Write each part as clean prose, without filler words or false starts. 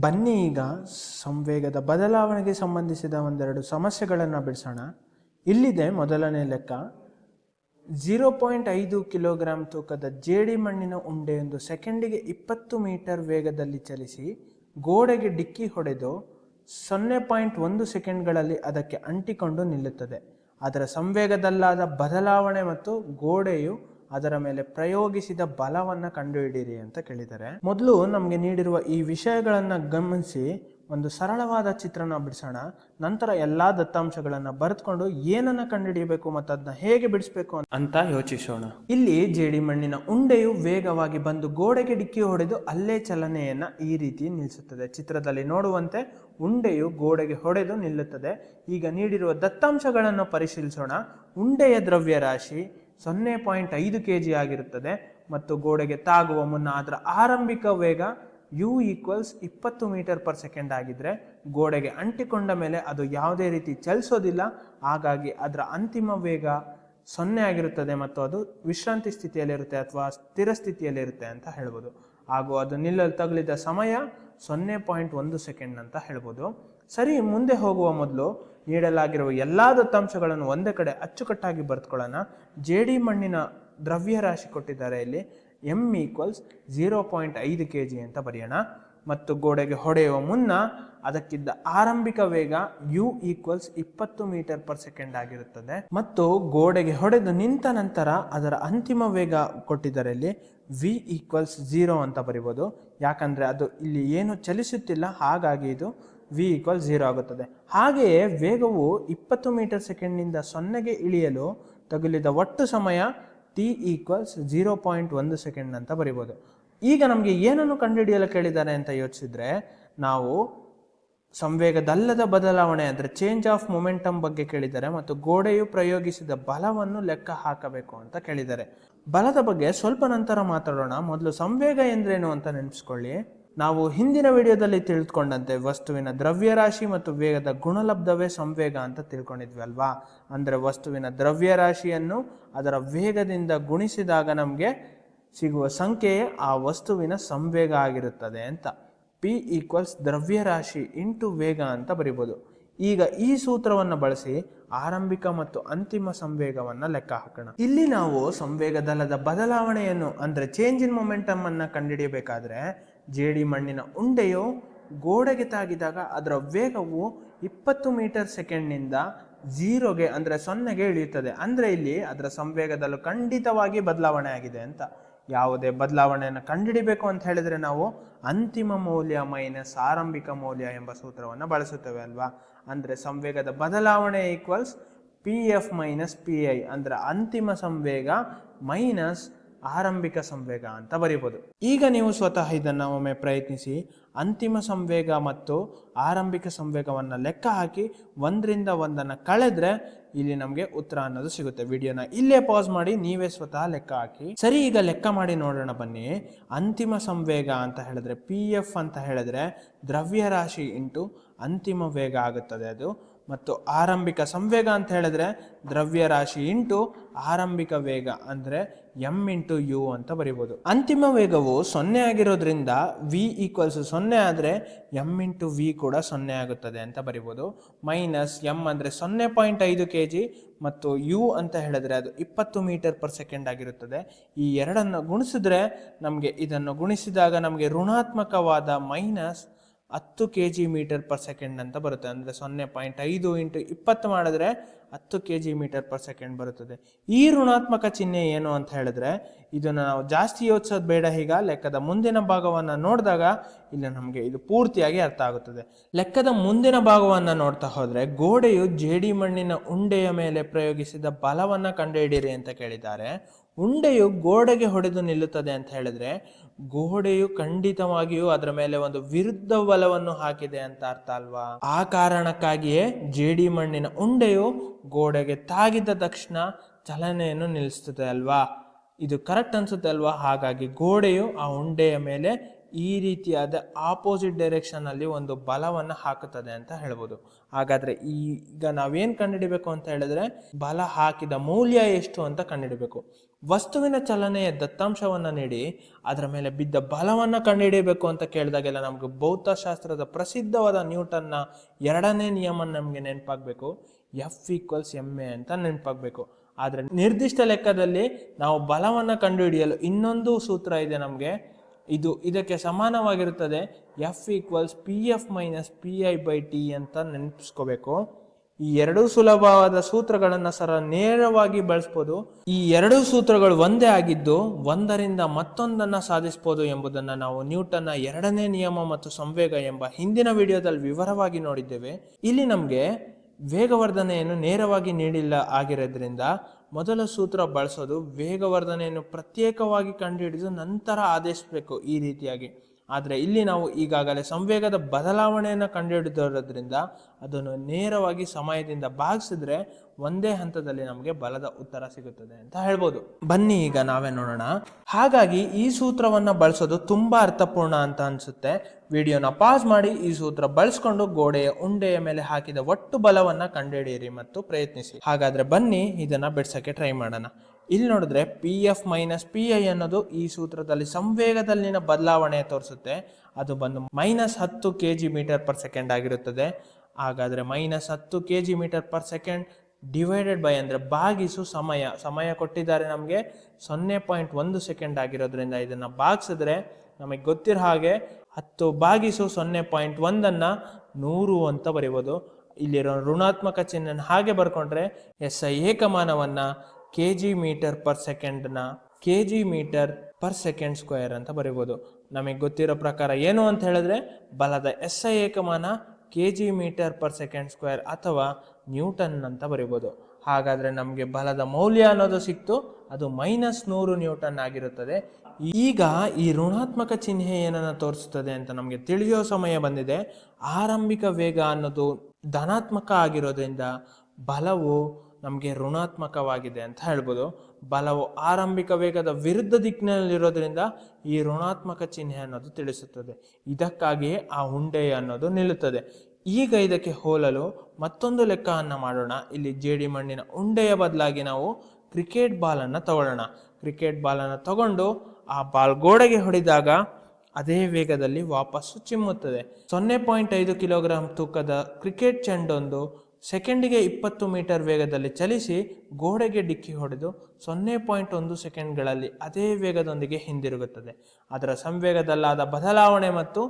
ಬನ್ನಿ ಈಗ ಸಂವೇಗದ ಬದಲಾವಣೆಗೆ ಸಂಬಂಧಿಸಿದ ಒಂದೆರಡು ಸಮಸ್ಯೆಗಳನ್ನು ಬಿಡಿಸೋಣ. ಇಲ್ಲಿದೆ ಮೊದಲನೇ ಲೆಕ್ಕ. 0.5 ಕಿಲೋಗ್ರಾಂ ತೂಕದ ಜೇಡಿ ಮಣ್ಣಿನ ಉಂಡೆಯೊಂದು ಸೆಕೆಂಡಿಗೆ 20 ಮೀಟರ್ ವೇಗದಲ್ಲಿ ಚಲಿಸಿ ಗೋಡೆಗೆ ಡಿಕ್ಕಿ ಹೊಡೆದು 0.1 ಸೆಕೆಂಡ್ಗಳಲ್ಲಿ ಅದಕ್ಕೆ ಅಂಟಿಕೊಂಡು ನಿಲ್ಲುತ್ತದೆ. ಅದರ ಸಂವೇಗದಲ್ಲಾದ ಬದಲಾವಣೆ ಮತ್ತು ಗೋಡೆಯು ಅದರ ಮೇಲೆ ಪ್ರಯೋಗಿಸಿದ ಬಲವನ್ನು ಕಂಡುಹಿಡಿಯಿರಿ ಅಂತ ಕೇಳಿದ್ದಾರೆ. ಮೊದಲು ನಮಗೆ ನೀಡಿರುವ ಈ ವಿಷಯಗಳನ್ನು ಗಮನಿಸಿ ಒಂದು ಸರಳವಾದ ಚಿತ್ರಣ ಬಿಡಿಸೋಣ. ನಂತರ ಎಲ್ಲಾ ದತ್ತಾಂಶಗಳನ್ನು ಬರೆದುಕೊಂಡು ಏನನ್ನ ಕಂಡುಹಿಡಿಯಬೇಕು ಮತ್ತು ಅದನ್ನ ಹೇಗೆ ಬಿಡಿಸಬೇಕು ಅಂತ ಯೋಚಿಸೋಣ. ಇಲ್ಲಿ ಜೇಡಿ ಮಣ್ಣಿನ ಉಂಡೆಯು ವೇಗವಾಗಿ ಬಂದು ಗೋಡೆಗೆ ಡಿಕ್ಕಿ ಹೊಡೆದು ಅಲ್ಲೇ ಚಲನೆಯನ್ನ ಈ ರೀತಿ ನಿಲ್ಲಿಸುತ್ತದೆ. ಚಿತ್ರದಲ್ಲಿ ನೋಡುವಂತೆ ಉಂಡೆಯು ಗೋಡೆಗೆ ಹೊಡೆದು ನಿಲ್ಲುತ್ತದೆ. ಈಗ ನೀಡಿರುವ ದತ್ತಾಂಶಗಳನ್ನು ಪರಿಶೀಲಿಸೋಣ. ಉಂಡೆಯ ದ್ರವ್ಯರಾಶಿ 0.5 kg ಆಗಿರುತ್ತದೆ ಮತ್ತು ಗೋಡೆಗೆ ತಾಗುವ ಮುನ್ನ ಅದರ ಆರಂಭಿಕ ವೇಗ u = 20 ಮೀಟರ್ ಪರ್ ಸೆಕೆಂಡ್ ಆಗಿದ್ರೆ ಗೋಡೆಗೆ ಅಂಟಿಕೊಂಡ ಮೇಲೆ ಅದು ಯಾವುದೇ ರೀತಿ ಚಲಿಸೋದಿಲ್ಲ. ಹಾಗಾಗಿ ಅದರ ಅಂತಿಮ ವೇಗ 0 ಆಗಿರುತ್ತದೆ ಮತ್ತು ಅದು ವಿಶ್ರಾಂತಿ ಸ್ಥಿತಿಯಲ್ಲಿರುತ್ತೆ ಅಥವಾ ಸ್ಥಿರ ಸ್ಥಿತಿಯಲ್ಲಿರುತ್ತೆ ಅಂತ ಹೇಳ್ಬೋದು. ಹಾಗೂ ಅದು ನಿಲ್ಲಲು ತಗುಲಿದ ಸಮಯ 0.1 ಸೆಕೆಂಡ್ ಅಂತ ಹೇಳ್ಬೋದು. ಸರಿ, ಮುಂದೆ ಹೋಗುವ ಮೊದಲು ನೀಡಲಾಗಿರುವ ಎಲ್ಲ ದತ್ತಾಂಶಗಳನ್ನು ಒಂದೇ ಕಡೆ ಅಚ್ಚುಕಟ್ಟಾಗಿ ಬರೆದುಕೊಳ್ಳೋಣ. ಜೇಡಿ ಮಣ್ಣಿನ ದ್ರವ್ಯರಾಶಿ ಕೊಟ್ಟಿದ್ದಾರೆ. ಇಲ್ಲಿ m = 0.5 kg ಅಂತ ಬರೆಯೋಣ. ಮತ್ತು ಗೋಡೆಗೆ ಹೊಡೆಯುವ ಮುನ್ನ ಅದಕ್ಕಿದ್ದ ಆರಂಭಿಕ ವೇಗ u = 20 ಮೀಟರ್ ಪರ್ ಸೆಕೆಂಡ್ ಆಗಿರುತ್ತದೆ. ಮತ್ತು ಗೋಡೆಗೆ ಹೊಡೆದು ನಿಂತ ನಂತರ ಅದರ ಅಂತಿಮ ವೇಗ ಕೊಟ್ಟಿದ್ದಾರೆ. ಇಲ್ಲಿ v = 0 ಅಂತ ಬರಿಬೋದು. ಯಾಕಂದ್ರೆ ಅದು ಇಲ್ಲಿ ಏನು ಚಲಿಸುತ್ತಿಲ್ಲ, ಹಾಗಾಗಿ ಇದು v = 0 ಆಗುತ್ತದೆ. ಹಾಗೆಯೇ ವೇಗವು 20 ಮೀಟರ್ ಸೆಕೆಂಡ್ನಿಂದ 0ಗೆ ಇಳಿಯಲು ತಗುಲಿದ ಒಟ್ಟು ಸಮಯ t = 0.1 ಸೆಕೆಂಡ್ ಅಂತ ಬರಿಬೋದು. ಈಗ ನಮಗೆ ಏನನ್ನು ಕಂಡುಹಿಡಿಯಲು ಕೇಳಿದ್ದಾರೆ ಅಂತ ಯೋಚಿಸಿದ್ರೆ, ನಾವು ಸಂವೇಗದಲ್ಲದ ಬದಲಾವಣೆ ಅಂದರೆ ಚೇಂಜ್ ಆಫ್ ಮೊಮೆಂಟಮ್ ಬಗ್ಗೆ ಕೇಳಿದ್ದಾರೆ ಮತ್ತು ಗೋಡೆಯು ಪ್ರಯೋಗಿಸಿದ ಬಲವನ್ನು ಲೆಕ್ಕ ಹಾಕಬೇಕು ಅಂತ ಕೇಳಿದ್ದಾರೆ. ಬಲದ ಬಗ್ಗೆ ಸ್ವಲ್ಪ ನಂತರ ಮಾತಾಡೋಣ. ಮೊದಲು ಸಂವೇಗ ಎಂದ್ರೇನು ಅಂತ ನೆನಪಿಸ್ಕೊಳ್ಳಿ. ನಾವು ಹಿಂದಿನ ವಿಡಿಯೋದಲ್ಲಿ ತಿಳ್ಕೊಂಡಂತೆ ವಸ್ತುವಿನ ದ್ರವ್ಯರಾಶಿ ಮತ್ತು ವೇಗದ ಗುಣಲಬ್ಧವೇ ಸಂವೇಗ ಅಂತ ತಿಳ್ಕೊಂಡಿದ್ವಿ ಅಲ್ವಾ. ಅಂದರೆ ವಸ್ತುವಿನ ದ್ರವ್ಯರಾಶಿಯನ್ನು ಅದರ ವೇಗದಿಂದ ಗುಣಿಸಿದಾಗ ನಮಗೆ ಸಿಗುವ ಸಂಖ್ಯೆಯೇ ಆ ವಸ್ತುವಿನ ಸಂವೇಗ ಆಗಿರುತ್ತದೆ ಅಂತ. P = ದ್ರವ್ಯರಾಶಿ × ವೇಗ ಅಂತ ಬರಿಬೋದು. ಈಗ ಈ ಸೂತ್ರವನ್ನು ಬಳಸಿ ಆರಂಭಿಕ ಮತ್ತು ಅಂತಿಮ ಸಂವೇಗವನ್ನು ಲೆಕ್ಕ ಹಾಕೋಣ. ಇಲ್ಲಿ ನಾವು ಸಂವೇಗದಲ್ಲದ ಬದಲಾವಣೆಯನ್ನು ಅಂದರೆ ಚೇಂಜ್ ಇನ್ ಮೊಮೆಂಟಮ್ ಅನ್ನು ಕಂಡುಹಿಡಿಯಬೇಕಾದ್ರೆ ಜೇಡಿ ಮಣ್ಣಿನ ಉಂಡೆಯು ಗೋಡೆಗೆ ತಾಗಿದಾಗ ಅದರ ವೇಗವು 20 ಮೀಟರ್ ಸೆಕೆಂಡ್ನಿಂದ 0ಗೆ ಅಂದರೆ 0ಗೆ ಇಳಿಯುತ್ತದೆ. ಅಂದರೆ ಇಲ್ಲಿ ಅದರ ಸಂವೇಗದಲ್ಲೂ ಖಂಡಿತವಾಗಿ ಬದಲಾವಣೆ ಆಗಿದೆ ಅಂತ. ಯಾವುದೇ ಬದಲಾವಣೆಯನ್ನು ಕಂಡುಹಿಡಿಬೇಕು ಅಂತ ಹೇಳಿದ್ರೆ ನಾವು ಅಂತಿಮ ಮೌಲ್ಯ ಮೈನಸ್ ಆರಂಭಿಕ ಮೌಲ್ಯ ಎಂಬ ಸೂತ್ರವನ್ನು ಬಳಸುತ್ತೇವೆ ಅಲ್ವಾ. ಅಂದರೆ ಸಂವೇಗದ ಬದಲಾವಣೆ = pf - pi ಅಂದರೆ ಅಂತಿಮ ಸಂವೇಗ ಮೈನಸ್ ಆರಂಭಿಕ ಸಂವೇಗ ಅಂತ ಬರೀಬೋದು. ಈಗ ನೀವು ಸ್ವತಃ ಇದನ್ನು ಒಮ್ಮೆ ಪ್ರಯತ್ನಿಸಿ. ಅಂತಿಮ ಸಂವೇಗ ಮತ್ತು ಆರಂಭಿಕ ಸಂವೇಗವನ್ನು ಲೆಕ್ಕ ಹಾಕಿ 1ರಿಂದ 1 ಕಳೆದ್ರೆ ಇಲ್ಲಿ ನಮಗೆ ಉತ್ತರ ಅನ್ನೋದು ಸಿಗುತ್ತೆ. ವಿಡಿಯೋನ ಇಲ್ಲೇ ಪಾಸ್ ಮಾಡಿ ನೀವೇ ಸ್ವತಃ ಲೆಕ್ಕ ಹಾಕಿ. ಸರಿ, ಈಗ ಲೆಕ್ಕ ಮಾಡಿ ನೋಡೋಣ ಬನ್ನಿ. ಅಂತಿಮ ಸಂವೇಗ ಅಂತ ಹೇಳಿದ್ರೆ pf ಅಂತ ಹೇಳಿದ್ರೆ ದ್ರವ್ಯರಾಶಿ × ಅಂತಿಮ ವೇಗ ಆಗುತ್ತದೆ ಅದು. ಮತ್ತು ಆರಂಭಿಕ ಸಂವೇಗ ಅಂತ ಹೇಳಿದ್ರೆ ದ್ರವ್ಯರಾಶಿ × ಆರಂಭಿಕ ವೇಗ ಅಂದರೆ m × u ಅಂತ ಬರಿಬೋದು. ಅಂತಿಮ ವೇಗವು 0 ಆಗಿರೋದ್ರಿಂದ v = 0 ಆದರೆ m × v ಕೂಡ 0 ಆಗುತ್ತದೆ ಅಂತ ಬರಿಬೋದು. ಮೈನಸ್ m ಅಂದರೆ 0.5 kg ಮತ್ತು u ಅಂತ ಹೇಳಿದ್ರೆ ಅದು 20 ಮೀಟರ್ ಪರ್ ಸೆಕೆಂಡ್ ಆಗಿರುತ್ತದೆ. ಈ ಎರಡನ್ನು ಗುಣಿಸಿದ್ರೆ ನಮಗೆ ಇದನ್ನು ಗುಣಿಸಿದಾಗ ನಮಗೆ ಋಣಾತ್ಮಕವಾದ minus 10 kg metre per second ಅಂತ ಬರುತ್ತೆ. ಅಂದರೆ 0.5 × 20 ಮಾಡಿದ್ರೆ 10 kg ಮೀಟರ್ ಪರ್ ಸೆಕೆಂಡ್ ಬರುತ್ತದೆ. ಈ ಋಣಾತ್ಮಕ ಚಿಹ್ನೆ ಏನು ಅಂತ ಹೇಳಿದ್ರೆ ಇದನ್ನು ನಾವು ಜಾಸ್ತಿ ಯೋಚಿಸೋದು ಬೇಡ. ಈಗ ಲೆಕ್ಕದ ಮುಂದಿನ ಭಾಗವನ್ನು ನೋಡಿದಾಗ ಇಲ್ಲಿ ನಮಗೆ ಇದು ಪೂರ್ತಿಯಾಗಿ ಅರ್ಥ ಆಗುತ್ತದೆ. ಲೆಕ್ಕದ ಮುಂದಿನ ಭಾಗವನ್ನು ನೋಡ್ತಾ ಹೋದ್ರೆ ಗೋಡೆಯು ಜೇಡಿ ಮಣ್ಣಿನ ಉಂಡೆಯ ಮೇಲೆ ಪ್ರಯೋಗಿಸಿದ ಬಲವನ್ನು ಕಂಡುಹಿಡಿಯಿರಿ ಅಂತ ಕೇಳಿದ್ದಾರೆ. ಉಂಡೆಯು ಗೋಡೆಗೆ ಹೊಡೆದು ನಿಲ್ಲುತ್ತದೆ ಅಂತ ಹೇಳಿದ್ರೆ ಗೋಡೆಯು ಖಂಡಿತವಾಗಿಯೂ ಅದರ ಮೇಲೆ ಒಂದು ವಿರುದ್ಧ ಬಲವನ್ನು ಹಾಕಿದೆ ಅಂತ ಅರ್ಥ ಅಲ್ವಾ. ಆ ಕಾರಣಕ್ಕಾಗಿಯೇ ಜೇಡಿ ಮಣ್ಣಿನ ಉಂಡೆಯು ಗೋಡೆಗೆ ತಾಗಿದ ತಕ್ಷಣ ಚಲನೆಯನ್ನು ನಿಲ್ಲಿಸುತ್ತದೆ ಅಲ್ವಾ. ಇದು ಕರೆಕ್ಟ್ ಅನ್ಸುತ್ತೆ ಅಲ್ವಾ. ಹಾಗಾಗಿ ಗೋಡೆಯು ಆ ಉಂಡೆಯ ಮೇಲೆ ಈ ರೀತಿಯಾದ ಆಪೋಸಿಟ್ ಡೈರೆಕ್ಷನ್ ಅಲ್ಲಿ ಒಂದು ಬಲವನ್ನು ಹಾಕುತ್ತದೆ ಅಂತ ಹೇಳ್ಬೋದು. ಹಾಗಾದ್ರೆ ಈಗ ನಾವೇನ್ ಕಂಡುಹಿಡಬೇಕು ಅಂತ ಹೇಳಿದ್ರೆ ಬಲ ಹಾಕಿದ ಮೌಲ್ಯ ಎಷ್ಟು ಅಂತ ಕಂಡುಹಿಡಬೇಕು. ವಸ್ತುವಿನ ಚಲನೆಯ ದತ್ತಾಂಶವನ್ನ ನೀಡಿ ಅದರ ಮೇಲೆ ಬಿದ್ದ ಬಲವನ್ನ ಕಂಡುಹಿಡಿಯಬೇಕು ಅಂತ ಕೇಳಿದಾಗೆಲ್ಲ ನಮ್ಗೆ ಭೌತಶಾಸ್ತ್ರದ ಪ್ರಸಿದ್ಧವಾದ ನ್ಯೂಟನ್ನ ಎರಡನೇ ನಿಯಮ ನಮ್ಗೆ ನೆನಪಾಗಬೇಕು, F=ma ಅಂತ ನೆನಪಾಗಬೇಕು. ಆದ್ರೆ ನಿರ್ದಿಷ್ಟ ಲೆಕ್ಕದಲ್ಲಿ ನಾವು ಬಲವನ್ನ ಕಂಡುಹಿಡಿಯಲು ಇನ್ನೊಂದು ಸೂತ್ರ ಇದೆ ನಮ್ಗೆ, ಇದಕ್ಕೆ ಸಮಾನವಾಗಿರುತ್ತದೆ F=Pf - Pi/T ಅಂತ ನೆನಪಿಸ್ಕೋಬೇಕು. ಈ ಎರಡೂ ಸುಲಭವಾದ ಸೂತ್ರಗಳನ್ನ ನೇರವಾಗಿ ಬಳಸ್ಬೋದು. ಈ ಎರಡೂ ಸೂತ್ರಗಳು ಒಂದೇ ಆಗಿದ್ದು ಒಂದರಿಂದ ಮತ್ತೊಂದನ್ನ ಸಾಧಿಸಬಹುದು ಎಂಬುದನ್ನ ನಾವು ನ್ಯೂಟನ್ನ ಎರಡನೇ ನಿಯಮ ಮತ್ತು ಸಂವೇಗ ಎಂಬ ಹಿಂದಿನ ವಿಡಿಯೋದಲ್ಲಿ ವಿವರವಾಗಿ ನೋಡಿದ್ದೇವೆ. ಇಲ್ಲಿ ನಮ್ಗೆ ವೇಗವರ್ಧನೆಯನ್ನು ನೇರವಾಗಿ ನೀಡಿಲ್ಲ ಆಗಿರೋದ್ರಿಂದ ಮೊದಲ ಸೂತ್ರ ಬಳಸೋದು ವೇಗವರ್ಧನೆಯನ್ನು ಪ್ರತ್ಯೇಕವಾಗಿ ಕಂಡುಹಿಡಿದು ನಂತರ ಆದೇಶಿಸಬೇಕು ಈ ರೀತಿಯಾಗಿ. ಆದರೆ ಇಲ್ಲಿ ನಾವು ಈಗಾಗಲೇ ಸಂವೇಗದ ಬದಲಾವಣೆಯನ್ನು ಕಂಡುಹಿಡಿದಿರೋದ್ರಿಂದ ಅದನ್ನು ನೇರವಾಗಿ ಸಮಯದಿಂದ ಭಾಗಿಸಿದ್ರೆ ಒಂದೇ ಹಂತದಲ್ಲಿ ನಮಗೆ ಬಲದ ಉತ್ತರ ಸಿಗುತ್ತದೆ ಅಂತ ಹೇಳ್ಬೋದು. ಬನ್ನಿ ಈಗ ನಾವೇ ನೋಡೋಣ. ಹಾಗಾಗಿ ಈ ಸೂತ್ರವನ್ನ ಬಳಸೋದು ತುಂಬಾ ಅರ್ಥಪೂರ್ಣ ಅಂತ ಅನ್ಸುತ್ತೆ. ವಿಡಿಯೋನ ಪಾಸ್ ಮಾಡಿ ಈ ಸೂತ್ರ ಬಳಸ್ಕೊಂಡು ಗೋಡೆಯ ಉಂಡೆಯ ಮೇಲೆ ಹಾಕಿದ ಒಟ್ಟು ಬಲವನ್ನ ಕಂಡುಹಿಡಿಯಿರಿ ಮತ್ತು ಪ್ರಯತ್ನಿಸಿ. ಹಾಗಾದ್ರೆ ಬನ್ನಿ ಇದನ್ನ ಬಿಡ್ಸಕ್ಕೆ ಟ್ರೈ ಮಾಡೋಣ. ಇಲ್ಲಿ ನೋಡಿದ್ರೆ Pf - Pi ಅನ್ನೋದು ಈ ಸೂತ್ರದಲ್ಲಿ ಸಂವೇಗದಲ್ಲಿನ ಬದಲಾವಣೆ ತೋರಿಸುತ್ತೆ. ಅದು ಬಂದು -10 kg/s ಆಗಿರುತ್ತದೆ. ಹಾಗಾದ್ರೆ -10 kg/s ಡಿವೈಡೆಡ್ ಬೈ ಅಂದ್ರೆ ಭಾಗಿಸು ಸಮಯ ಕೊಟ್ಟಿದ್ದಾರೆ ನಮಗೆ 0.1 ಸೆಕೆಂಡ್ ಆಗಿರೋದ್ರಿಂದ ಇದನ್ನ ಭಾಗಿಸಿದ್ರೆ ನಮಗೆ ಗೊತ್ತಿರೋ ಹಾಗೆ 10/0.1 ಅನ್ನ 100 ಅಂತ ಬರೀಬಹುದು. ಇಲ್ಲಿರೋ ಋಣಾತ್ಮಕ ಚಿಹ್ನೆ ಹಾಗೆ ಬರ್ಕೊಂಡ್ರೆ SI ಏಕಮಾನವನ್ನ kg/s ನ kg/s² ಅಂತ ಬರೀಬಹುದು. ನಮಗೆ ಗೊತ್ತಿರೋ ಪ್ರಕಾರ ಏನು ಅಂತ ಹೇಳಿದ್ರೆ ಬಲದ SI ಏಕಮಾನ kg/s² ಅಥವಾ ನ್ಯೂಟನ್ ಅಂತ ಬರೀಬಹುದು. ಹಾಗಾದ್ರೆ ನಮಗೆ ಬಲದ ಮೌಲ್ಯ ಅನ್ನೋದು ಸಿಕ್ತು, ಅದು -100 ನ್ಯೂಟನ್ ಆಗಿರುತ್ತದೆ. ಈಗ ಈ ಋಣಾತ್ಮಕ ಚಿಹ್ನೆ ಏನನ್ನ ತೋರಿಸುತ್ತದೆ ಅಂತ ನಮಗೆ ತಿಳಿಯೋ ಸಮಯ ಬಂದಿದೆ. ಆರಂಭಿಕ ವೇಗ ಅನ್ನೋದು ಧನಾತ್ಮಕ ಆಗಿರೋದ್ರಿಂದ ಬಲವು ನಮಗೆ ಋಣಾತ್ಮಕವಾಗಿದೆ ಅಂತ ಹೇಳ್ಬೋದು. ಬಲವು ಆರಂಭಿಕ ವೇಗದ ವಿರುದ್ಧ ದಿಕ್ಕಿನಲ್ಲಿರೋದ್ರಿಂದ ಈ ಋಣಾತ್ಮಕ ಚಿಹ್ನೆ ಅನ್ನೋದು ತಿಳಿಸುತ್ತದೆ. ಇದಕ್ಕಾಗಿಯೇ ಆ ಉಂಡೆ ಅನ್ನೋದು ನಿಲ್ಲುತ್ತದೆ. ಈಗ ಇದಕ್ಕೆ ಹೋಲಲು ಮತ್ತೊಂದು ಲೆಕ್ಕವನ್ನು ಮಾಡೋಣ. ಇಲ್ಲಿ ಜೇಡಿ ಮಣ್ಣಿನ ಉಂಡೆಯ ಬದಲಾಗಿ ನಾವು ಕ್ರಿಕೆಟ್ ಬಾಲ್ ಅನ್ನ ತಗೊಳ್ಳೋಣ. ಕ್ರಿಕೆಟ್ ಬಾಲ್ ಅನ್ನು ತಗೊಂಡು ಆ ಬಾಲ್ ಗೋಡೆಗೆ ಹೊಡೆದಾಗ ಅದೇ ವೇಗದಲ್ಲಿ ವಾಪಸ್ಸು ಚಿಮ್ಮುತ್ತದೆ. 0.5 ಕಿಲೋಗ್ರಾಂ ತೂಕದ ಕ್ರಿಕೆಟ್ ಚೆಂಡೊಂದು ಸೆಕೆಂಡಿಗೆ 20 ಮೀಟರ್ ವೇಗದಲ್ಲಿ ಚಲಿಸಿ ಗೋಡೆಗೆ ಡಿಕ್ಕಿ ಹೊಡೆದು 0.1 ಸೆಕೆಂಡ್ಗಳಲ್ಲಿ ಅದೇ ವೇಗದೊಂದಿಗೆ ಹಿಂದಿರುಗುತ್ತದೆ. ಅದರ ಸಂವೇಗದಲ್ಲಾದ ಬದಲಾವಣೆ ಮತ್ತು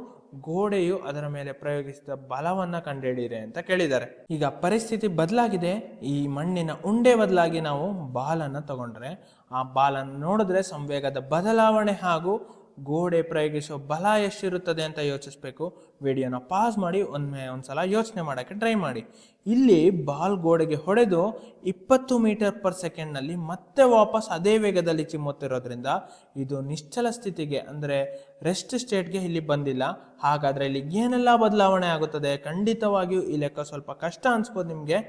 ಗೋಡೆಯು ಅದರ ಮೇಲೆ ಪ್ರಯೋಗಿಸಿದ ಬಲವನ್ನ ಕಂಡುಹಿಡಿಯಿರಿ ಅಂತ ಕೇಳಿದ್ದಾರೆ. ಈಗ ಪರಿಸ್ಥಿತಿ ಬದಲಾಗಿದೆ. ಈ ಮಣ್ಣಿನ ಉಂಡೆ ಬದಲಾಗಿ ನಾವು ಬಾಲನ್ನು ತಗೊಂಡ್ರೆ ಆ ಬಾಲನ್ನು ನೋಡಿದ್ರೆ ಸಂವೇಗದ ಬದಲಾವಣೆ ಹಾಗೂ ಗೋಡೆ ಪ್ರಯೋಗಿಸುವ ಬಲ ಎಷ್ಟಿರುತ್ತದೆ ಅಂತ ಯೋಚಿಸ್ಬೇಕು. ವಿಡಿಯೋನ ಪಾಸ್ ಮಾಡಿ ಒಂದ್ಸಲ ಯೋಚನೆ ಮಾಡೋಕ್ಕೆ ಟ್ರೈ ಮಾಡಿ. ಇಲ್ಲಿ ಬಾಲ್ ಗೋಡೆಗೆ ಹೊಡೆದು 20 ಮೀಟರ್/s ನಲ್ಲಿ ಮತ್ತೆ ವಾಪಸ್ ಅದೇ ವೇಗದಲ್ಲಿ ಚಿಮ್ಮುತ್ತಿರೋದ್ರಿಂದ ಇದು ನಿಶ್ಚಲ ಸ್ಥಿತಿಗೆ ಅಂದರೆ ರೆಸ್ಟ್ ಸ್ಟೇಟ್ಗೆ ಇಲ್ಲಿ ಬಂದಿಲ್ಲ. ಹಾಗಾದ್ರೆ ಇಲ್ಲಿ ಏನೆಲ್ಲ ಬದಲಾವಣೆ ಆಗುತ್ತದೆ? ಖಂಡಿತವಾಗಿಯೂ ಈ ಲೆಕ್ಕ ಸ್ವಲ್ಪ ಕಷ್ಟ ಅನ್ಸ್ಬೋದು ನಿಮಗೆ.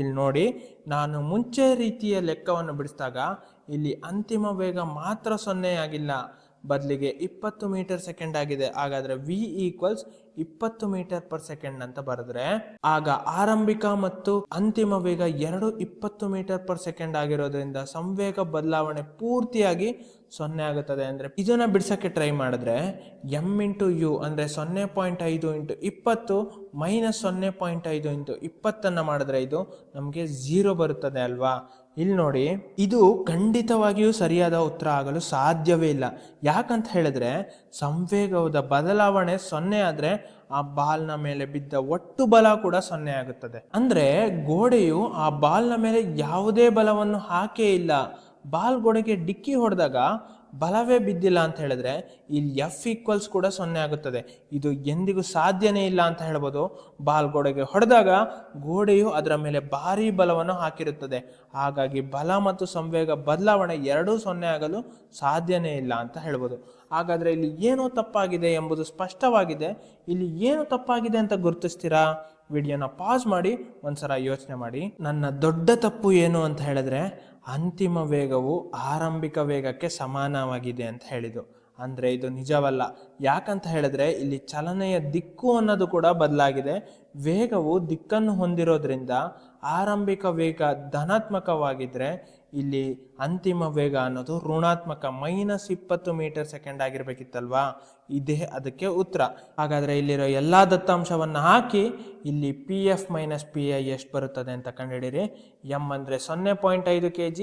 ಇಲ್ಲಿ ನೋಡಿ, ನಾನು ಮುಂಚೆ ರೀತಿಯ ಲೆಕ್ಕವನ್ನು ಬಿಡಿಸಿದಾಗ ಇಲ್ಲಿ ಅಂತಿಮ ವೇಗ ಮಾತ್ರ 0 ಆಗಿಲ್ಲ, ಬದಲಿಗೆ 20 ಮೀಟರ್/s ಆಗಿದೆ. ಹಾಗಾದ್ರೆ V = 20 ಮೀಟರ್/s ಅಂತ ಬರೆದ್ರೆ ಆಗ ಆರಂಭಿಕ ಮತ್ತು ಅಂತಿಮ ವೇಗ ಎರಡು 20 ಮೀಟರ್/s ಆಗಿರೋದ್ರಿಂದ ಸಂವೇಗ ಬದಲಾವಣೆ ಪೂರ್ತಿಯಾಗಿ 0 ಆಗುತ್ತದೆ. ಅಂದ್ರೆ ಇದನ್ನ ಬಿಡಿಸಕ್ಕೆ ಟ್ರೈ ಮಾಡಿದ್ರೆ m/u ಅಂದ್ರೆ 0.5 × 20 - 0.5 × 20 ಮಾಡಿದ್ರೆ ಇದು ನಮಗೆ 0 ಬರುತ್ತದೆ ಅಲ್ವಾ? ಇಲ್ಲಿ ನೋಡಿ, ಇದು ಖಂಡಿತವಾಗಿಯೂ ಸರಿಯಾದ ಉತ್ತರ ಆಗಲು ಸಾಧ್ಯವೇ ಇಲ್ಲ. ಯಾಕಂತ ಹೇಳಿದ್ರೆ ಸಂವೇಗದ ಬದಲಾವಣೆ 0 ಆದ್ರೆ ಆ ಬಾಲ್ನ ಮೇಲೆ ಬಿದ್ದ ಒಟ್ಟು ಬಲ ಕೂಡ 0 ಆಗುತ್ತದೆ. ಅಂದ್ರೆ ಗೋಡೆಯು ಆ ಬಾಲ್ನ ಮೇಲೆ ಯಾವುದೇ ಬಲವನ್ನು ಹಾಕೇ ಇಲ್ಲ. ಬಾಲ್ ಗೋಡೆಗೆ ಡಿಕ್ಕಿ ಹೊಡೆದಾಗ ಬಲವೇ ಬಿದ್ದಿಲ್ಲ ಅಂತ ಹೇಳಿದ್ರೆ ಇಲ್ಲಿ F= ಕೂಡ 0 ಆಗುತ್ತದೆ. ಇದು ಎಂದಿಗೂ ಸಾಧ್ಯನೇ ಇಲ್ಲ ಅಂತ ಹೇಳ್ಬೋದು. ಬಾಲ್ ಗೋಡೆಗೆ ಹೊಡೆದಾಗ ಗೋಡೆಯು ಅದರ ಮೇಲೆ ಭಾರಿ ಬಲವನ್ನು ಹಾಕಿರುತ್ತದೆ. ಹಾಗಾಗಿ ಬಲ ಮತ್ತು ಸಂವೇಗ ಬದಲಾವಣೆ ಎರಡೂ 0 ಆಗಲು ಸಾಧ್ಯನೇ ಇಲ್ಲ ಅಂತ ಹೇಳ್ಬೋದು. ಹಾಗಾದ್ರೆ ಇಲ್ಲಿ ಏನೋ ತಪ್ಪಾಗಿದೆ ಎಂಬುದು ಸ್ಪಷ್ಟವಾಗಿದೆ. ಇಲ್ಲಿ ಏನು ತಪ್ಪಾಗಿದೆ ಅಂತ ಗುರುತಿಸ್ತೀರಾ? ವಿಡಿಯೋನ ಪಾಸ್ ಮಾಡಿ ಒಂದ್ಸಲ ಯೋಚನೆ ಮಾಡಿ. ನನ್ನ ದೊಡ್ಡ ತಪ್ಪು ಏನು ಅಂತ ಹೇಳಿದ್ರೆ ಅಂತಿಮ ವೇಗವು ಆರಂಭಿಕ ವೇಗಕ್ಕೆ ಸಮಾನವಾಗಿದೆ ಅಂತ ಹೇಳಿದ್ದು. ಅಂದರೆ ಇದು ನಿಜವಲ್ಲ. ಯಾಕಂತ ಹೇಳಿದ್ರೆ ಇಲ್ಲಿ ಚಲನೆಯ ದಿಕ್ಕು ಅನ್ನೋದು ಕೂಡ ಬದಲಾಗಿದೆ. ವೇಗವು ದಿಕ್ಕನ್ನು ಹೊಂದಿರೋದ್ರಿಂದ ಆರಂಭಿಕ ವೇಗ ಧನಾತ್ಮಕವಾಗಿದ್ದರೆ ಇಲ್ಲಿ ಅಂತಿಮ ವೇಗ ಅನ್ನೋದು ಋಣಾತ್ಮಕ -20 ಮೀಟರ್ ಸೆಕೆಂಡ್ ಆಗಿರ್ಬೇಕಿತ್ತಲ್ವಾ? ಇದೇ ಅದಕ್ಕೆ ಉತ್ತರ. ಹಾಗಾದರೆ ಇಲ್ಲಿರೋ ಎಲ್ಲ ದತ್ತಾಂಶವನ್ನು ಹಾಕಿ ಇಲ್ಲಿ PF - PI ಎಷ್ಟು ಬರುತ್ತದೆ ಅಂತ ಕಂಡುಹಿಡಿಯಿರಿ. M ಅಂದರೆ 0.5 kg,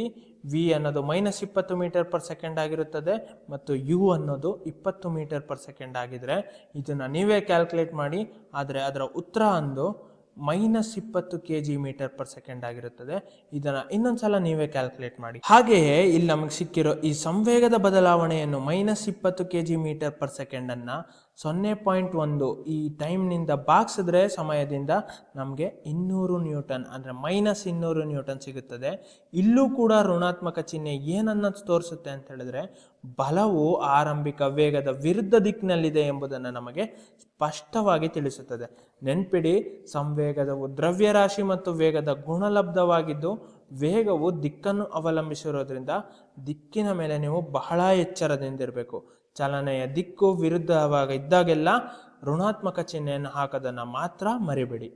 V ಅನ್ನೋದು -20 ಮೀಟರ್ ಪರ್ ಸೆಕೆಂಡ್ ಆಗಿರುತ್ತದೆ ಮತ್ತು U ಅನ್ನೋದು 20 ಮೀಟರ್ ಪರ್ ಸೆಕೆಂಡ್ ಆಗಿದ್ರೆ ಇದನ್ನು ನೀವೇ ಕ್ಯಾಲ್ಕುಲೇಟ್ ಮಾಡಿ. ಆದರೆ ಅದರ ಉತ್ತರ ಅಂದು -20 kg ಮೀಟರ್ ಪರ್ ಸೆಕೆಂಡ್ ಆಗಿರುತ್ತದೆ. ಇದನ್ನು ಇನ್ನೊಂದ್ಸಲ ನೀವೇ ಕ್ಯಾಲ್ಕುಲೇಟ್ ಮಾಡಿ. ಹಾಗೆಯೇ ಇಲ್ಲಿ ನಮಗೆ ಸಿಕ್ಕಿರೋ ಈ ಸಂವೇಗದ ಬದಲಾವಣೆಯನ್ನು -20 kg ಮೀಟರ್ ಪರ್ ಸೆಕೆಂಡ್ ಅನ್ನ 0.1 ಈ ಟೈಮ್ನಿಂದ ಭಾಗಿಸಿದ್ರೆ ಸಮಯದಿಂದ ನಮಗೆ 200 ನ್ಯೂಟನ್ ಅಂದರೆ -200 ನ್ಯೂಟನ್ ಸಿಗುತ್ತದೆ. ಇಲ್ಲೂ ಕೂಡ ಋಣಾತ್ಮಕ ಚಿಹ್ನೆ ಏನನ್ನ ತೋರಿಸುತ್ತೆ ಅಂತ ಹೇಳಿದ್ರೆ ಬಲವು ಆರಂಭಿಕ ವೇಗದ ವಿರುದ್ಧ ದಿಕ್ಕಿನಲ್ಲಿದೆ ಎಂಬುದನ್ನು ನಮಗೆ ಸ್ಪಷ್ಟವಾಗಿ ತಿಳಿಸುತ್ತದೆ. ನೆನ್ಪಿಡಿ, ಸಂವೇಗದವು ದ್ರವ್ಯರಾಶಿ ಮತ್ತು ವೇಗದ ಗುಣಲಬ್ಧವಾಗಿದ್ದು ವೇಗವು ದಿಕ್ಕನ್ನು ಅವಲಂಬಿಸಿರೋದ್ರಿಂದ ದಿಕ್ಕಿನ ಮೇಲೆ ನೀವು ಬಹಳ ಎಚ್ಚರದಿಂದಿರಬೇಕು. ಚಲನೆಯ ದಿಕ್ಕು ವಿರುದ್ಧವಾಗಿ ಇದ್ದಾಗೆಲ್ಲ ಋಣಾತ್ಮಕ ಚಿಹ್ನೆಯನ್ನು ಹಾಕೋದನ್ನು ಮಾತ್ರ ಮರಿಬೇಡಿ.